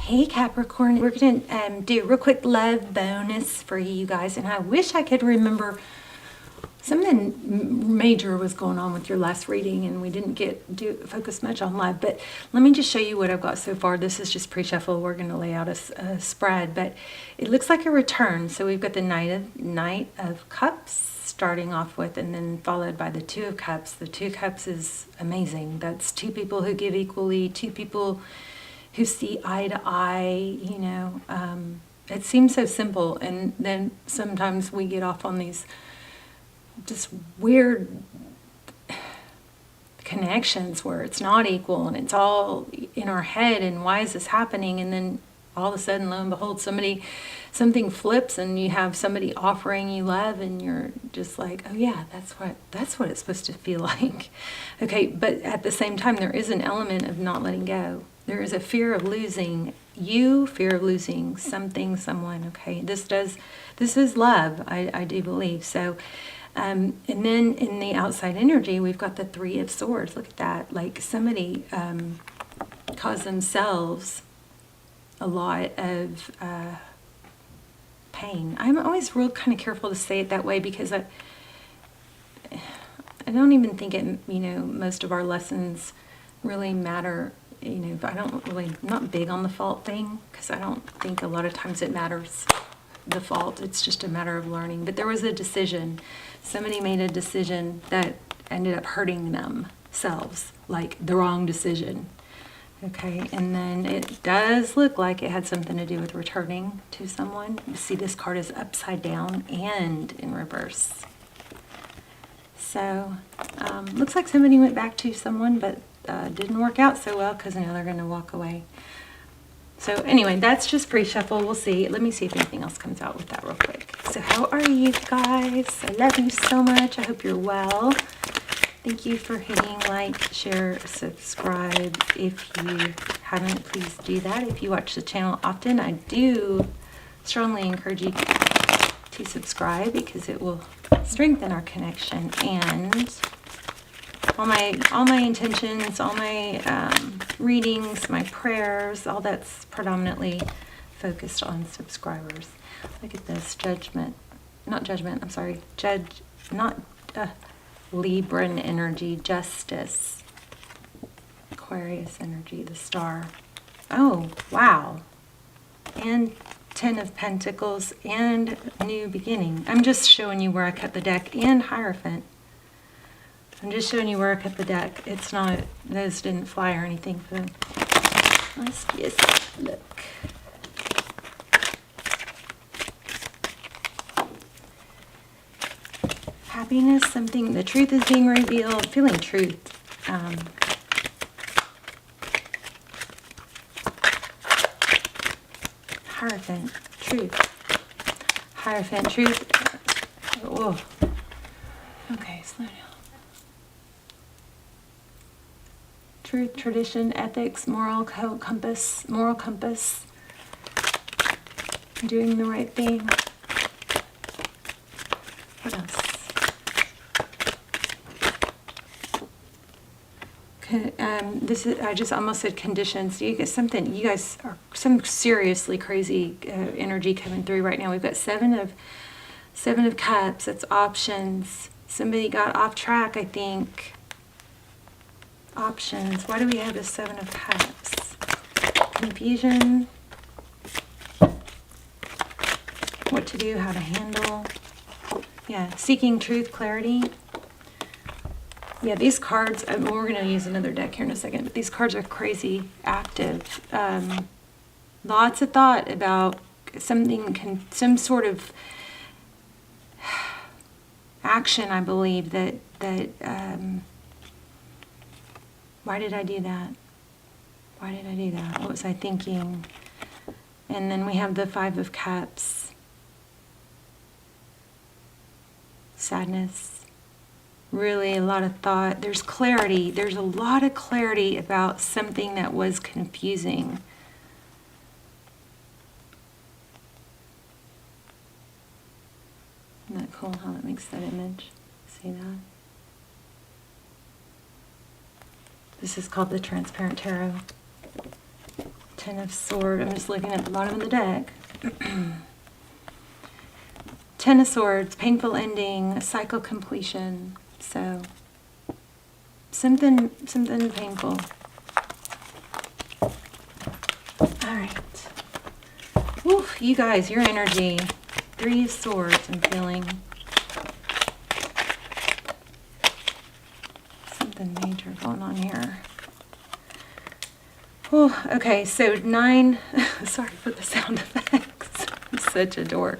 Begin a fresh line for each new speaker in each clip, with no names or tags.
Hey Capricorn, we're going to do a real quick love bonus for you guys, and I wish I could remember. Something major was going on with your last reading and we didn't focus much on love, but let me just show you what I've got so far. This is just pre-shuffle. We're going to lay out a spread, but it looks like a return. So we've got the Knight of Cups starting off with, and then followed by the Two of Cups. The Two of Cups is amazing. That's two people who give equally, two people who see eye to eye, you know. It seems so simple, and then sometimes we get off on these just weird connections where it's not equal and it's all in our head, and why is this happening? And then all of a sudden, lo and behold, something flips and you have somebody offering you love, and you're just like, oh yeah, that's what it's supposed to feel like. Okay, but at the same time, there is an element of not letting go. There is a fear of losing you, fear of losing something, someone. Okay, this is love, I do believe. So and then in the outside energy, we've got the Three of Swords. Look at that. Like somebody caused themselves a lot of pain. I'm always real kind of careful to say it that way, because I don't even think it, you know, most of our lessons really matter. You know, I'm not big on the fault thing, because I don't think a lot of times it matters, the fault. It's just a matter of learning. But there was a decision. Somebody made a decision that ended up hurting themselves, like the wrong decision. Okay, and then it does look like it had something to do with returning to someone. You see, this card is upside down and in reverse. So, looks like somebody went back to someone, but didn't work out so well, because now they're going to walk away. So anyway, that's just pre-shuffle. We'll see. Let me see if anything else comes out with that real quick. So how are you guys? I love you so much. I hope you're well. Thank you for hitting like, share, subscribe. If you haven't, please do that. If you watch the channel often, I do strongly encourage you to subscribe, because it will strengthen our connection. And all my intentions, all my readings, my prayers, all that's predominantly focused on subscribers. Look at this, Libran energy, justice, Aquarius energy, the star. Oh, wow. And 10 of Pentacles and new beginning. I'm just showing you where I cut the deck, and Hierophant. I'm just showing you where I cut the deck. It's not, those didn't fly or anything. So let's just look. Happiness, something, the truth is being revealed. Feeling truth. Hierophant, truth. Hierophant, truth. Whoa. Okay, slow down. Truth, tradition, ethics, moral compass, doing the right thing. What else? I just almost said conditions. You guys are some seriously crazy energy coming through right now. We've got Seven of Cups. That's options. Somebody got off track, I think. Options. Why do we have the Seven of Cups? Confusion. What to do, how to handle. Yeah, seeking truth, clarity. Yeah, these cards, we're going to use another deck here in a second, but these cards are crazy active. Lots of thought about some sort of action, I believe, that why did I do that? Why did I do that? What was I thinking? And then we have the Five of Cups. Sadness. Really a lot of thought. There's clarity. There's a lot of clarity about something that was confusing. Isn't that cool how it makes that image? See that? This is called the Transparent Tarot. Ten of Swords. I'm just looking at the bottom of the deck. Ten of Swords, painful ending, a cycle completion. So something painful. All right. Oof, you guys, your energy. Three of Swords, I'm feeling. Something major going on here. Oh, okay, so 9, sorry for the sound effects. I'm such a dork.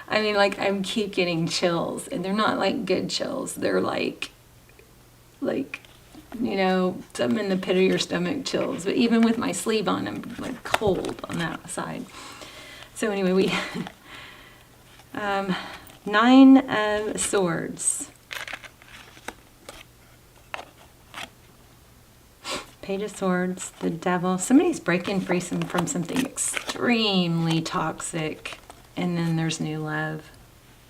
I mean, like, I keep getting chills, and they're not like good chills. They're like, you know, something in the pit of your stomach chills. But even with my sleeve on, I'm like cold on that side. So anyway, we 9 of Swords. Page of Swords, the Devil. Somebody's breaking free from something extremely toxic, and then there's new love.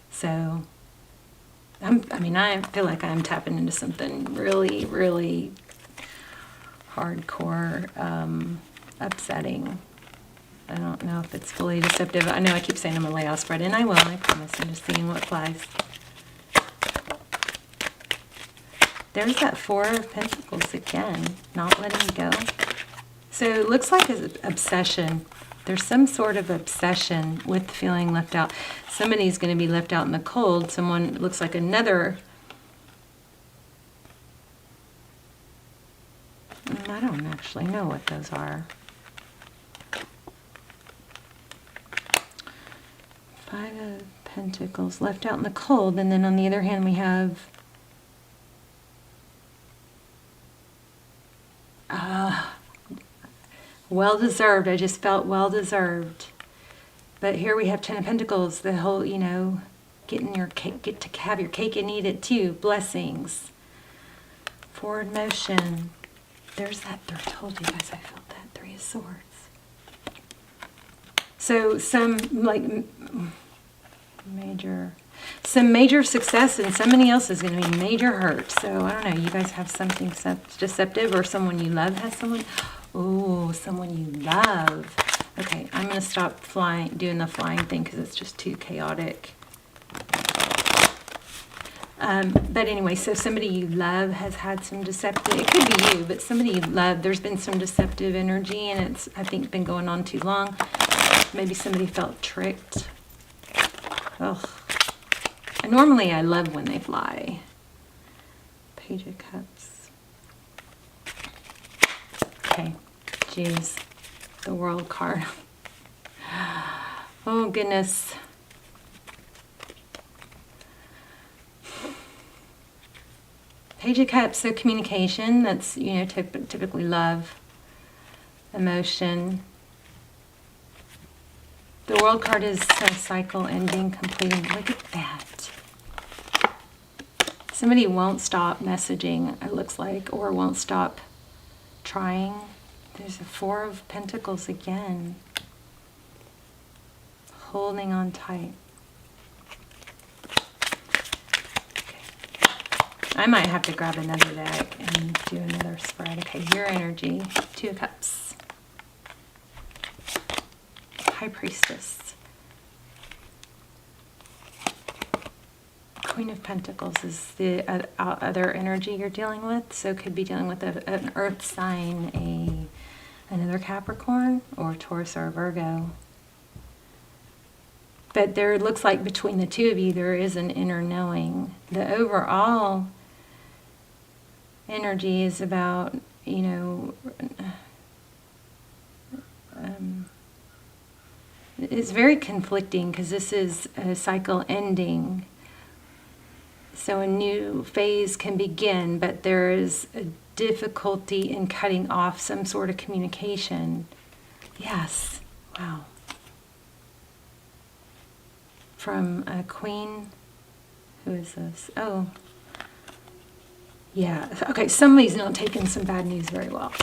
So, I feel like I'm tapping into something really, really hardcore, upsetting. I don't know if it's fully deceptive. I know I keep saying I'm going to lay out spread, and I will. I promise. I'm just seeing what flies. There's that 4 of Pentacles again, not letting go. So it looks like an obsession. There's some sort of obsession with feeling left out. Somebody's going to be left out in the cold. Someone looks like another. I don't actually know what those are. 5 of Pentacles, left out in the cold. And then on the other hand, we have well-deserved. I just felt well-deserved. But here we have 10 of Pentacles, the whole, you know, getting your cake, get to have your cake and eat it too. Blessings. Forward motion. There's that. I told you guys I felt that. 3 of Swords. So some major success, and somebody else is going to be major hurt. So I don't know. You guys have something deceptive, or someone you love has someone. Oh, someone you love. Okay, I'm going to stop doing the flying thing because it's just too chaotic. But anyway, so somebody you love has had some deceptive, it could be you, but somebody you love, there's been some deceptive energy, and it's, I think, been going on too long. Maybe somebody felt tricked. Ugh. Normally I love when they fly. Page of Cups. Okay, geez, the World card. Oh, goodness. Page of Cups, so communication, that's, you know, typically love, emotion. The World card is a cycle ending, completing. Look at that. Somebody won't stop messaging, it looks like, or won't stop trying. There's a 4 of Pentacles again. Holding on tight. Okay. I might have to grab another deck and do another spread. Okay, your energy. 2 of Cups. High Priestess. Queen of Pentacles is the other energy you're dealing with. So could be dealing with an earth sign, another Capricorn, or Taurus or Virgo. But there looks like between the two of you there is an inner knowing. The overall energy is about, you know, it's very conflicting because this is a cycle ending. So a new phase can begin, but there is a difficulty in cutting off some sort of communication. Yes. Wow. From a queen. Who is this? Oh. Yeah. Okay, somebody's not taking some bad news very well.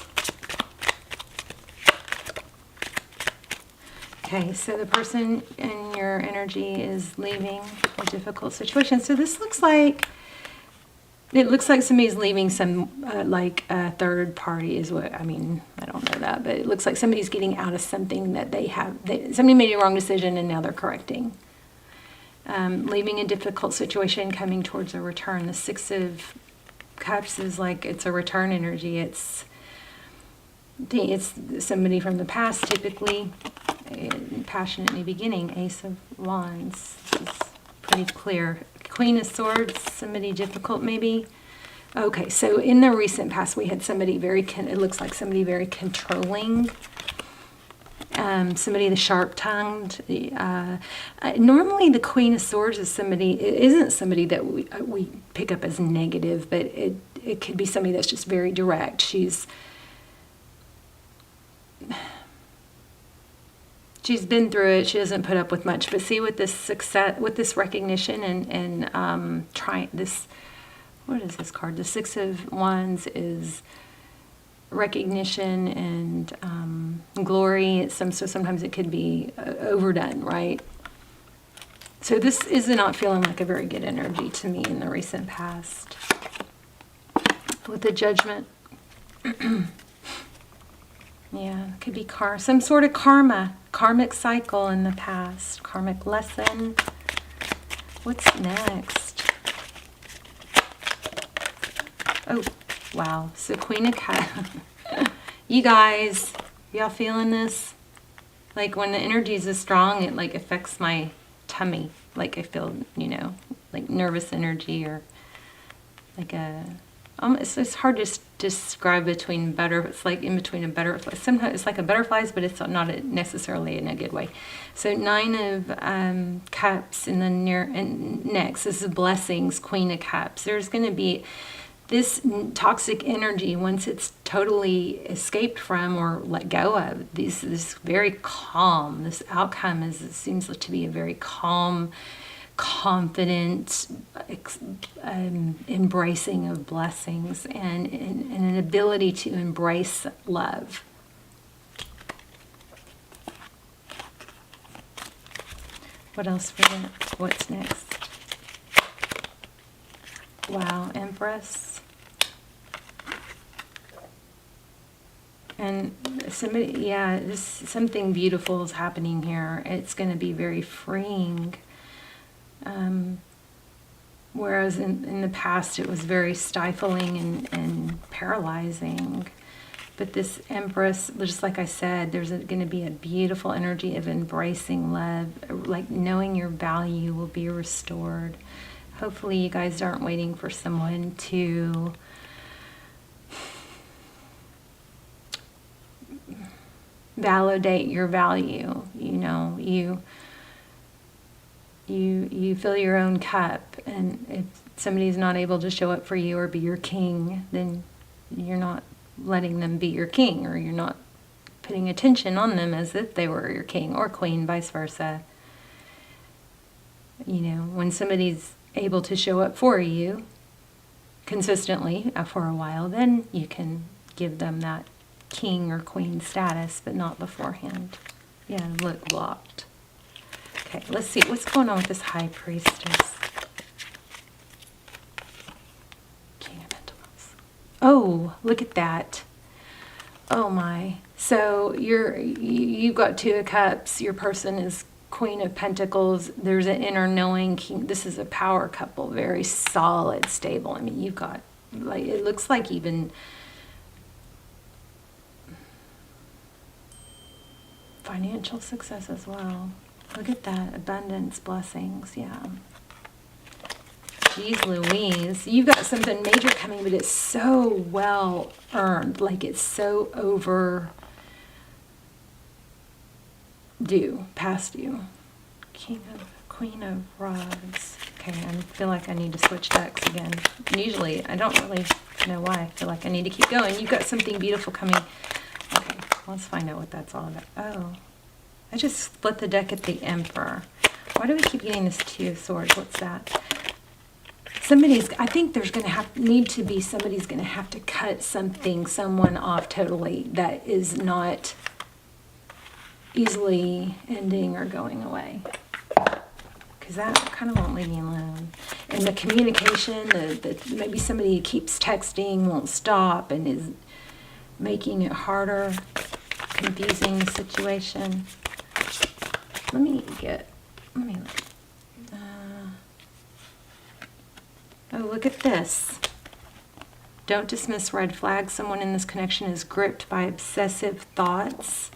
Okay, so the person in your energy is leaving a difficult situation. So this looks like, it looks like somebody's leaving some, like a third party is what, I mean, I don't don't know that, but it looks like somebody's getting out of something that somebody made a wrong decision and now they're correcting. Leaving a difficult situation, coming towards a return. The Six of Cups is like, it's a return energy. It's somebody from the past, typically. Passionate new beginning. Ace of Wands. This is pretty clear. Queen of Swords, somebody difficult maybe. Okay, so in the recent past, we had somebody it looks like somebody very controlling. Somebody the sharp-tongued. Normally the Queen of Swords is isn't somebody that we pick up as negative, but it could be somebody that's just very direct. She's been through it. She doesn't put up with much. But see, with this success, with this recognition and trying this, what is this card? The Six of Wands is recognition and glory. So sometimes it could be overdone, right? So this is not feeling like a very good energy to me in the recent past. With the Judgment. Yeah, it could be some sort of karmic cycle in the past, karmic lesson. What's next? Oh, wow. So Queen of Cups. You guys, y'all feeling this? Like when the energy is this strong, it like affects my tummy. Like I feel, like nervous energy, or like it's hard to describe it's like in between a butterfly. Sometimes it's like a butterflies, but it's not necessarily in a good way. So Nine of Cups in the next. This is Blessings, Queen of Cups. There's going to be this toxic energy, once it's totally escaped from or let go of. This very calm. This outcome seems to be a very calm, confident embracing of blessings and an ability to embrace love. What else for that? What's next? Wow, Empress. And something beautiful is happening here. It's going to be very freeing. Whereas in the past it was very stifling and paralyzing. But this Empress, just like I said, there's going to be a beautiful energy of embracing love, like knowing your value will be restored. Hopefully you guys aren't waiting for someone to validate your value. You fill your own cup, and if somebody's not able to show up for you or be your king, then you're not letting them be your king, or you're not putting attention on them as if they were your king or queen, vice versa. When somebody's able to show up for you consistently for a while, then you can give them that king or queen status, but not beforehand. Yeah, look, blocked. Okay, let's see what's going on with this High Priestess. King of Pentacles. Oh, look at that. Oh my. So you've got Two of Cups. Your person is Queen of Pentacles. There's an inner knowing king. This is a power couple, very solid, stable. I mean, you've got, like, it looks like even financial success as well. Look at that. Abundance, blessings. Yeah. Jeez Louise. You've got something major coming, but it's so well earned. Like, it's so past due. Queen of Rods. Okay, I feel like I need to switch decks again. Usually, I don't really know why. I feel like I need to keep going. You've got something beautiful coming. Okay, let's find out what that's all about. Oh, I just split the deck at the Emperor. Why do we keep getting this Two of Swords? What's that? I think there's going to somebody's going to have to cut someone off totally that is not easily ending or going away. Because that kind of won't leave me alone. And the communication, maybe somebody keeps texting, won't stop, and making it harder, confusing the situation. Let me look. Oh, look at this. Don't dismiss red flags. Someone in this connection is gripped by obsessive thoughts.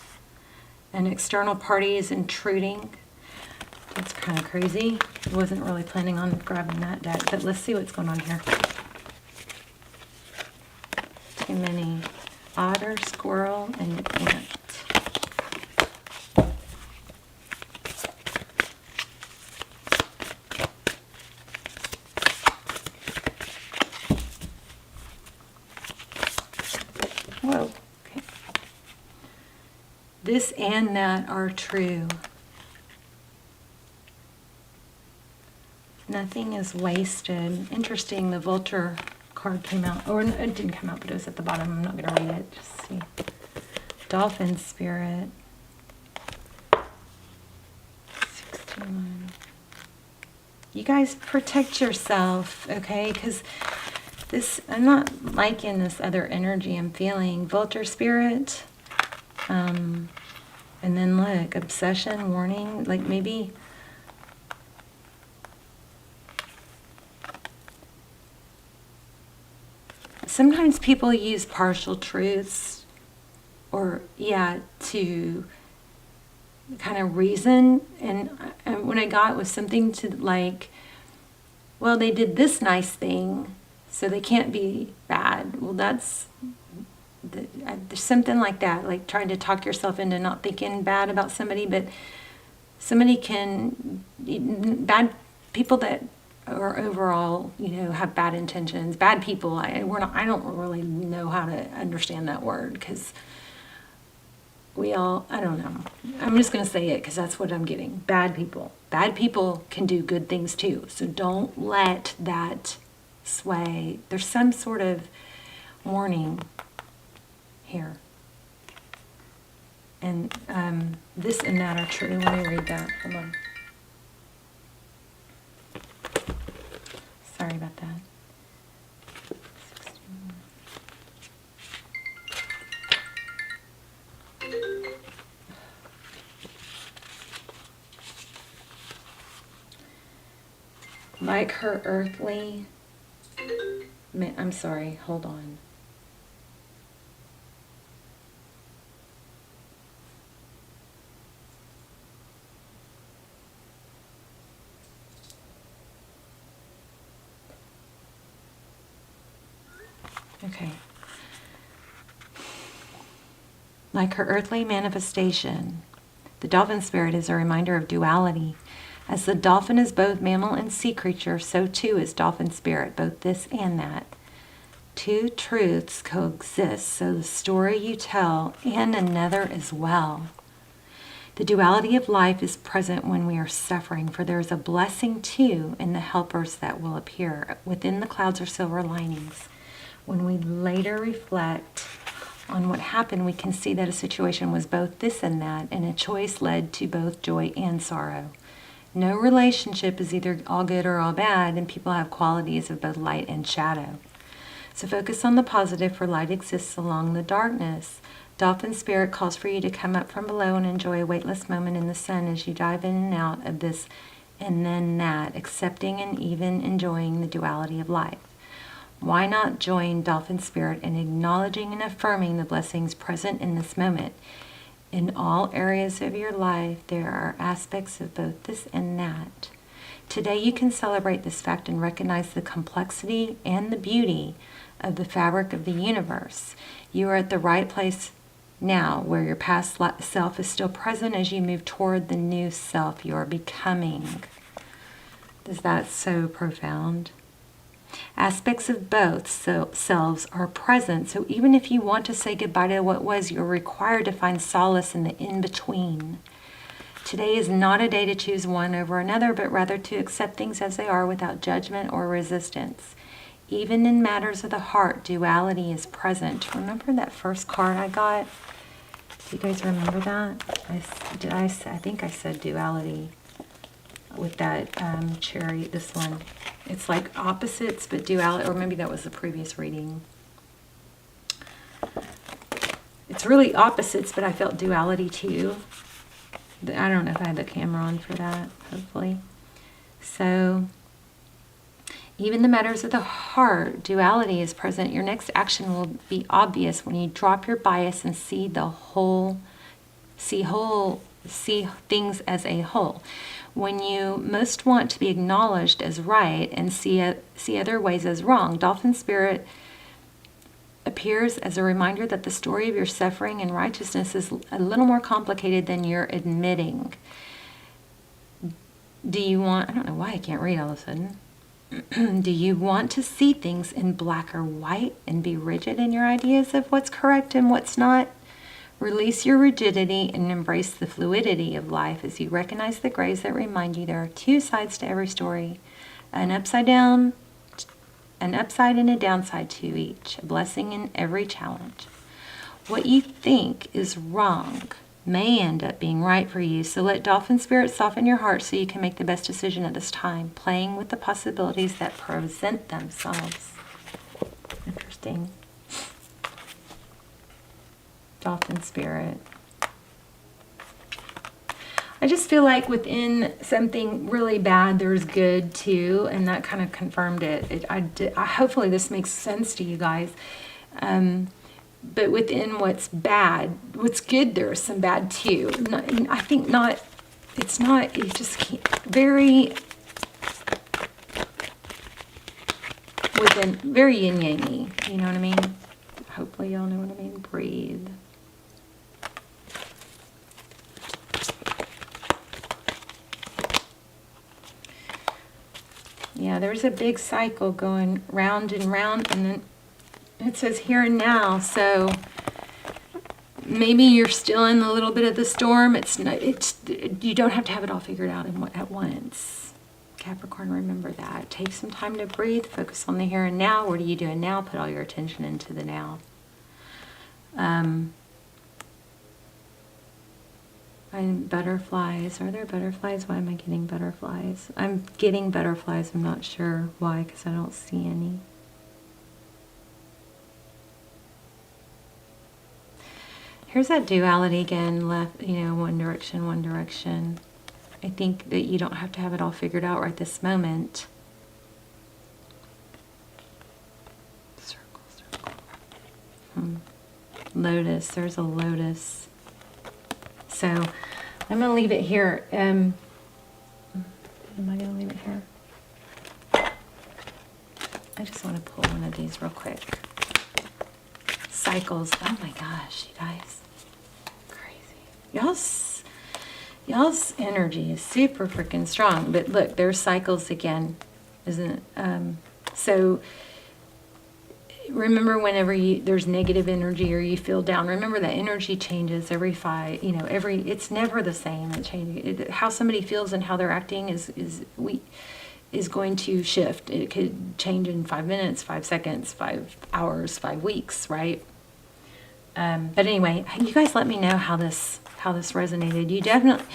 An external party is intruding. That's kind of crazy. I wasn't really planning on grabbing that deck, but let's see what's going on here. Too many. Otter, squirrel, and ant. Whoa. Okay. This and that are true. Nothing is wasted. Interesting, the vulture card came out. Or it didn't come out, but it was at the bottom. I'm not going to read it. Just see. Dolphin spirit. 61. You guys protect yourself, okay? Because this, I'm not liking this other energy I'm feeling. Vulture spirit. And then look, obsession, warning. Like maybe... Sometimes people use partial truths or, to kind of reason. And what I got was something to like, well, they did this nice thing, so they can't be bad. Well, there's something like that, like trying to talk yourself into not thinking bad about somebody, but somebody bad people that or overall, have bad intentions. Bad people, I don't really know how to understand that word because I don't know. I'm just going to say it because that's what I'm getting. Bad people. Bad people can do good things too. So don't let that sway. There's some sort of warning here. And this and that are true. Let me read that. Hold on. Sorry about that. 61. Like her earthly... I'm sorry, hold on. Okay. Like her earthly manifestation, the dolphin spirit is a reminder of duality. As the dolphin is both mammal and sea creature, so too is dolphin spirit, both this and that. Two truths coexist, so the story you tell and another as well. The duality of life is present when we are suffering, for there is a blessing too in the helpers that will appear. Within the clouds are silver linings. When we later reflect on what happened, we can see that a situation was both this and that, and a choice led to both joy and sorrow. No relationship is either all good or all bad, and people have qualities of both light and shadow. So focus on the positive, for light exists along the darkness. Dolphin spirit calls for you to come up from below and enjoy a weightless moment in the sun as you dive in and out of this and then that, accepting and even enjoying the duality of life. Why not join dolphin spirit in acknowledging and affirming the blessings present in this moment? In all areas of your life, there are aspects of both this and that. Today you can celebrate this fact and recognize the complexity and the beauty of the fabric of the universe. You are at the right place now, where your past self is still present as you move toward the new self you are becoming. Is that so profound? Aspects of both selves are present, so even if you want to say goodbye to what was, you're required to find solace in the in-between. Today is not a day to choose one over another, but rather to accept things as they are without judgment or resistance. Even in matters of the heart, duality is present. Remember that first card I got? Do you guys remember that? I think I said duality with that cherry, this one. It's like opposites, but duality, or maybe that was the previous reading. it's really opposites, but I felt duality too. I don't know if I had the camera on for that, hopefully. So, even the matters of the heart, duality is present. Your next action will be obvious when you drop your bias and see see things as a whole. When you most want to be acknowledged as right and see other ways as wrong, Dolphin Spirit appears as a reminder that the story of your suffering and righteousness is a little more complicated than you're admitting. I don't know why I can't read all of a sudden. Do you want to see things in black or white and be rigid in your ideas of what's correct and what's not? Release your rigidity and embrace the fluidity of life as you recognize the grays that remind you there are two sides to every story, an upside and a downside to each, a blessing in every challenge. What you think is wrong may end up being right for you, so let Dolphin Spirit soften your heart so you can make the best decision at this time, playing with the possibilities that present themselves. Interesting. Dolphin Spirit. I just feel like within something really bad, there's good too, and that kind of confirmed it. Hopefully this makes sense to you guys. But within what's bad, what's good, there's some bad too. You just can't, very yin-yang-y, you know what I mean? Hopefully y'all know what I mean. Breathe. Yeah, there's a big cycle going round and round, and then it says here and now, so maybe you're still in a little bit of the storm. You don't have to have it all figured out at once. Capricorn, remember that. Take some time to breathe, focus on the here and now. What are you doing now? Put all your attention into the now. And butterflies. Are there butterflies? Why am I getting butterflies? I'm getting butterflies. I'm not sure why, because I don't see any. Here's that duality again, left, one direction, one direction. I think that you don't have to have it all figured out right this moment. Circle, circle. Lotus, there's a lotus. So I'm going to leave it here. Am I going to leave it here? I just want to pull one of these real quick. Cycles. Oh my gosh, you guys. Crazy. Y'all's energy is super freaking strong. But look, there's cycles again, isn't it? So remember, whenever there's negative energy or you feel down, remember that energy changes every it's never the same. It changes. How somebody feels and how they're acting is going to shift. It could change in 5 minutes, 5 seconds, 5 hours, 5 weeks, right? But anyway, you guys let me know how this resonated. You definitely,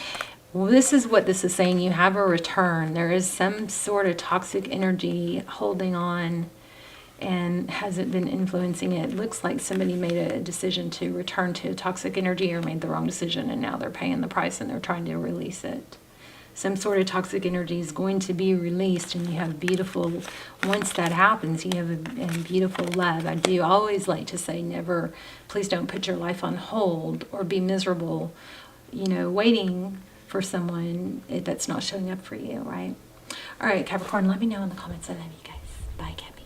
this is what this is saying. You have a return. There is some sort of toxic energy holding on and hasn't been influencing it. It looks like somebody made a decision to return to toxic energy or made the wrong decision, and now they're paying the price and they're trying to release it. Some sort of toxic energy is going to be released, and you have beautiful, once that happens, you have a beautiful love. I do always like to say never, please don't put your life on hold or be miserable, waiting for someone that's not showing up for you, right? All right, Capricorn, let me know in the comments. I love you guys. Bye, Capricorn.